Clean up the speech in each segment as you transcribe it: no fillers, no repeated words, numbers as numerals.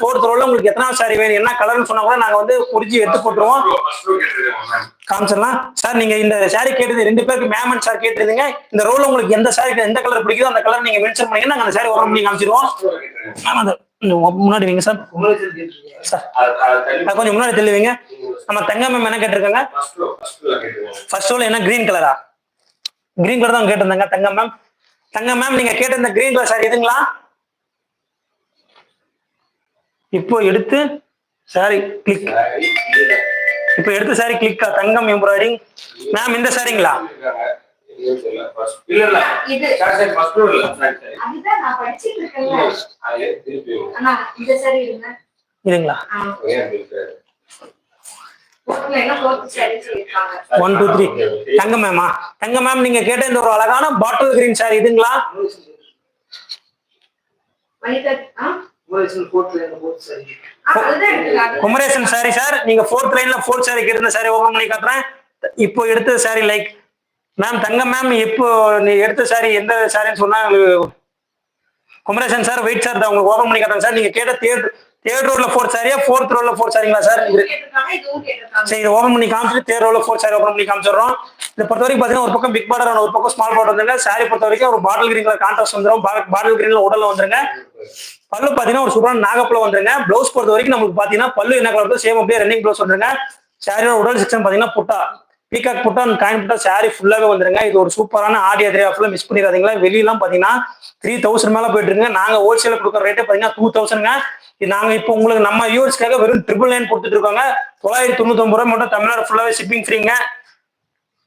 Fourth ரோல உங்களுக்கு எத்தனாவது சாரி வேணும் என்ன கலர்னு சொன்னா கூட நாங்க வந்து குறிச்சி எடுத்து போட்டுருவோம். காமிச்சிடலாம் சார். நீங்க இந்த சாரி கேட்டது 2 பேருக்கு மேம் அண்ட் சார் கேட்டிருந்தீங்க. இந்த ரோல உங்களுக்கு எந்த சாரி எந்த கலர் பிடிக்குதோ அந்த கலர் நீங்க மென்ஷன் பண்ணீங்கன்னா நாங்க அந்த சாரி ஓபன் பண்ணி காமிச்சிருவோம். முன்னாடி வைங்க சார். கொஞ்சம் முன்னாடி தெளிவீங்க. நம்ம தங்க மேம் என்ன கேட்டிருக்காங்க? ஃபர்ஸ்ட் ரோல என்ன கிரீன் கலரா? கிரீன் கலர் தான் கேட்டிருந்தாங்க தங்க மேம். தங்க மேம் நீங்க கேட்ட இந்த கிரீன் கலர் சாரி எதுங்களா? இப்போ எடுத்து சாரி கிளிக். இப்போ எடுத்து சாரி கிளிக்கா? தங்கம் எம்ப்ராய்டிங் மேம் இந்த சாரிங்களா? இதுங்களா? 1 2 3 தங்க மேமா? தங்க மேம் நீங்க கேட்ட இந்த ஒரு அழகான பாட்டில் கிரீன் சாரி இதுங்களா? Kumaresan sorry sir. நீங்க 4th லைன்ல 4th சாரி கேட்ட சாரி ஓபன் பண்ணி காட்டுறேன். இப்போ எடுத்த சாரி லைக் மேம் தங்க மேம் இப்போ நீ எடுத்த சாரி எந்த சாரின்னு சொன்னா குமரேசன் சார் வெயிட் சார் தான் உங்களுக்கு ஓபன் பண்ணி காட்டுறேன் சார். நீங்க கேட்ட தேர்ட் ரோல 4th சாரியா 4th ரோல 4th சாரிங்களா சார்? சரி இது ஓபன் பண்ணி காமிச்சு தேர்ட் ரோல 4th சாரி ஓபன் பண்ணி காமிச்சிடுறோம். இதை பொறுத்த வரைக்கும் பாத்தீங்கன்னா ஒரு பக்கம் பிக் பார்டர் ஒரு பக்கம் ஸ்மால் பார்டர் வந்துருங்க. சாரி பொறுத்த வரைக்கும் ஒரு பாட்டில் கிரீன்ல கான்ட்ராஸ்ட் வந்துடும். பாட்டில் கிரீன்ல உடல்ல வந்துருங்க. பல்லு பாத்தீங்கன்னா ஒரு சூப்பரான நாகப்பழம் வந்துருங்க. பிளவுஸ் பொறுத்த வரைக்கும் நமக்கு பாத்தீங்கன்னா பல்லு என்ன கலர் சேம் அப்படியே ரன்னிங் பிளவுஸ் வந்துருங்க. சாரியோட உடல் செக்ஷன் பாத்தீங்கன்னா புட்டா பீகாக் புட்டா காயின் புட்டா சாரி ஃபுல்லாவே வந்துருங்க. இது ஒரு சூப்பரான ஆடி அதிரியா மிஸ் பண்ணிடாதீங்களா. வெளியெல்லாம் பாத்தீங்கன்னா 3000 மேல போயிட்டு இருக்குங்க. நாங்க ஹோல்சேல கொடுக்குற ரேட்டே பாத்தீங்கன்னா 2000ங்க. நாங்க இப்போ உங்களுக்கு நம்ம வியூவர்ஸ்க்காக வெறும் 999 கொடுத்துட்டு இருக்கோங்க. 999 ரூபாய் மட்டும் தமிழ்நாடு ஃபுல்லாவே ஷிப்பிங் ஃப்ரீங்க.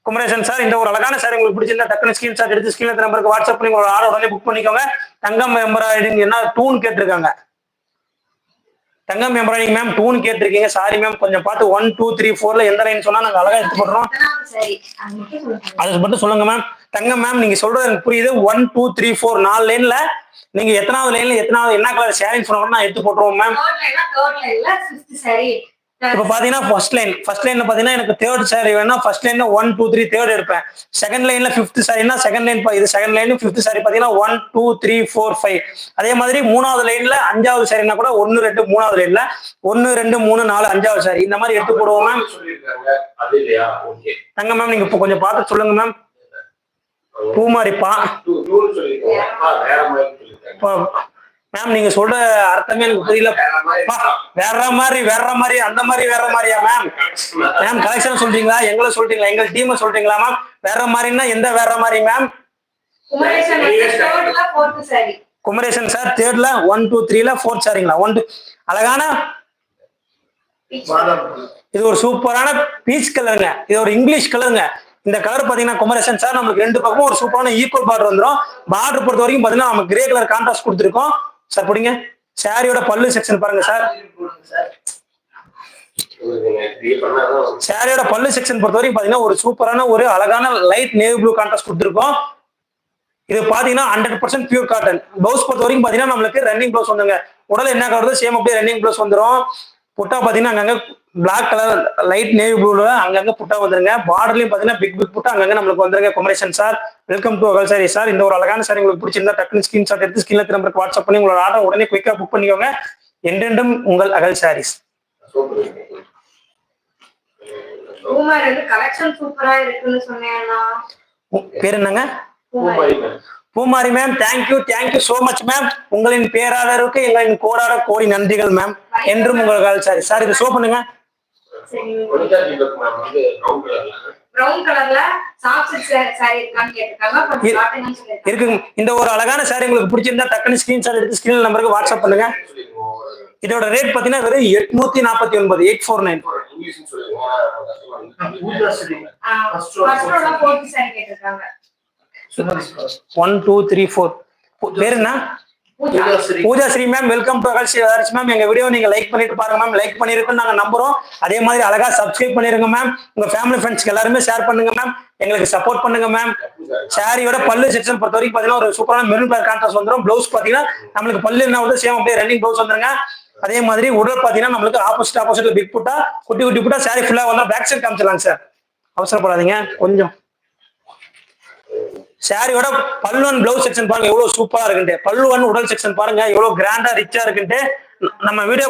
குமரேசன் சார் இந்த ஒரு அழகான சாரி உங்களுக்கு பிடிச்சிருந்தா டக்குனு ஸ்கிரீன்ஷாட் எடுத்து ஸ்கிரீன் நம்பருக்கு வாட்ஸ்அப் பண்ணி உங்களோட ஆர்டர் உடனே புக் பண்ணிக்கோங்க. தங்கம் எம்ப்ராய்டிங் என்ன டூன் கேட்டிருக்காங்க? தங்கம் எம்ப்ராய்டிங் மேம் டூன் கேட்டிருக்கீங்க. சாரி மேம் கொஞ்சம் பார்த்து 1 2 3 4ல எந்த லைன் சொன்னா நாங்க அழகா எடுத்து போடுறோம். அது மட்டும் சொல்லுங்க மேம். தங்கம் மேம் நீங்க சொல்றது எனக்கு புரியுது. 1 2 3 4 4 லைன்ல நீங்க எத்தனாவது லைன்ல எத்தனாவது என்ன கலர் சாரின்னு சொன்னா நான் எடுத்து போட்டுருவோம் மேம். இப்ப பாத்தீங்கன்னா ஃபர்ஸ்ட் லைன்ல பாத்தீங்கன்னா எனக்கு தேர்ட் சாரி வேணா ஃபர்ஸ்ட் லைன்ல 1 2 3 தேர்ட் எடுப்பேன். செகண்ட் லைன்ல 5th சாரினா செகண்ட் லைன் இது செகண்ட் லைன் 5th சாரி பாத்தீங்கன்னா 1 2 3 4 5. அதே மாதிரி மூணாவது லைன்ல 5வது சாரினா கூட 1 2 மூணாவது லைன்ல 1 2 3 4 5வது சாரி இந்த மாதிரி எடுத்து போடுவோம் மேம். தங்க மேம் நீங்க இப்போ கொஞ்சம் பார்த்து சொல்லுங்க மேம். பூமாரிப்பா மேம் நீங்க சொல்ற அர்த்தமே எனக்கு புரியல. வேற மாதிரி அந்த மாதிரி வேற மாதிரியா மேம்? மேம் கலெக்ஷன் சொல்றீங்களா எங்களை சொல்றீங்களா எங்க டீம் சொல்றீங்களா மேம்? வேற மாதிரின்னா எந்த வேற மாதிரி மேம்? குமரேசன் சார் தேர்ட்ல 1 2 3ல 4th சாரிங்களா? 1 அழகான இது ஒரு சூப்பரான பீச் கலருங்க. இது ஒரு இங்கிலீஷ் கலருங்க. இந்த கலர் பாத்தீங்கன்னா குமரேசன் சார் நமக்கு 2 பக்கமும் ஒரு சூப்பரான ஈக்குவல் பார்டர் வந்துடும். பார்டர் பொறுத்த வரைக்கும் பாத்தீங்கன்னா நம்ம கிரே கலர் கான்ட்ராஸ்ட் கொடுத்துருக்கோம் சார். பிடிங்க சாரியோட பல்லு செக்ஷன் பாருங்க சார். சாரியோட பல்லு செக்ஷன் பொறுத்த வரைக்கும் பாத்தீங்கன்னா ஒரு சூப்பரான ஒரு அழகான லைட் நேவி ப்ளூ கான்ட்ராஸ்ட் கொடுத்துருக்கோம். இது பாத்தீங்கன்னா 100% பியூர் காட்டன். பிளவுஸ் பொறுத்த வரைக்கும் பாத்தீங்கன்னா நம்மளுக்கு ரன்னிங் பிளவுஸ் வந்துங்க. உடல் என்ன கலர் சேம் அப்படியே ரன்னிங் பிளவுஸ் வந்துடும். புட்டா பாத்தீங்கன்னா அங்கங்க பிளாக் கலர் லைட் நேவி ப்ளூல அங்கங்க புட்டா வந்துருங்க. பார்டர்லயும் பாத்தீங்கன்னா பிக் புட்டா அங்கங்க நம்மளுக்கு வந்துருங்க. குமரேசன் சார் வெல்கம் டு அகல் சாரி சார். இந்த ஒரு அழகான சாரி உங்களுக்கு பிடிச்சிருந்தா டக்குனு ஸ்கிரீன்ஷாட் எடுத்து ஸ்கிரீன்ல நம்பருக்கு வாட்ஸ்அப் பண்ணி உங்களோட ஆர்டர் உடனே குயிக்கா புக் பண்ணிக்கோங்க. என்றென்றும் உங்கள் அகல் சாரீஸ். பேர் என்னங்க? Poomari ma'am. Thank you so much ma'am. உங்களின் பேராளருக்கு எங்களின் கோடாட கோடி நன்றிகள் மேம். என்றும் உங்கள் அகல் சாரி சார். இது ஷோ பண்ணுங்க. இருக்குங்க. இந்த ஒரு அழகான சாரி உங்களுக்கு பிடிச்சிருந்தா டக்குனு ஸ்கிரீன்ஷாட் எடுத்து ஸ்கிரீன் நம்பருக்கு வாட்ஸ்அப் பண்ணுங்க. இதோட ரேட் பாத்தீங்கன்னா வெறும் 849 849. 1 2 3 4 பேர் என்ன? Pooja Sri ma'am. Welcome to Agal sarees ma'am. எங்க வீடியோ நீங்க லைக் பண்ணிட்டு பாருங்க மேம். லைக் பண்ணிருக்குன்னு நாங்க நம்புறோம். அதே மாதிரி அழகா சப்ஸ்கிரைப் பண்ணிருங்க மேம். உங்க ஃபேமிலி ஃப்ரெண்ட்ஸ்க்கு எல்லாருமே ஷேர் பண்ணுங்க மேம். எங்களுக்கு சப்போர்ட் பண்ணுங்க மேம். சாரியோட பல்லு செக்ஷன் பொறுத்த வரைக்கும் பாத்தீங்கன்னா ஒரு சூப்பரான மெரூன் கலர் கான்ட்ராஸ்ட் வந்துடும். பிளவுஸ் பாத்தீங்கன்னா நம்மளுக்கு பல்லு என்ன வந்து சேம் அப்படியே ரன்னிங் பிளவுஸ் வந்துருங்க. அதே மாதிரி உடல் பாத்தீங்கன்னா நம்மளுக்கு ஆப்போசிட் பிக் புட்டா குட்டி புட்டா சாரி ஃபுல்லா வந்து பேக் சைட் காமிச்சிடலாங்க சார். அவசரப்படாதீங்க கொஞ்சம். சாரியோட பல்லு அண்ட் பிளவுஸ் செக்ஷன் பாருங்க எவ்வளவு சூப்பரா இருக்குன்ட்டு. பல்லு அண்ட் உடல் செக்ஷன் பாருங்க எவ்வளவு கிராண்டா ரிச்சா இருக்குன்ட்டு. நம்ம வீடியோ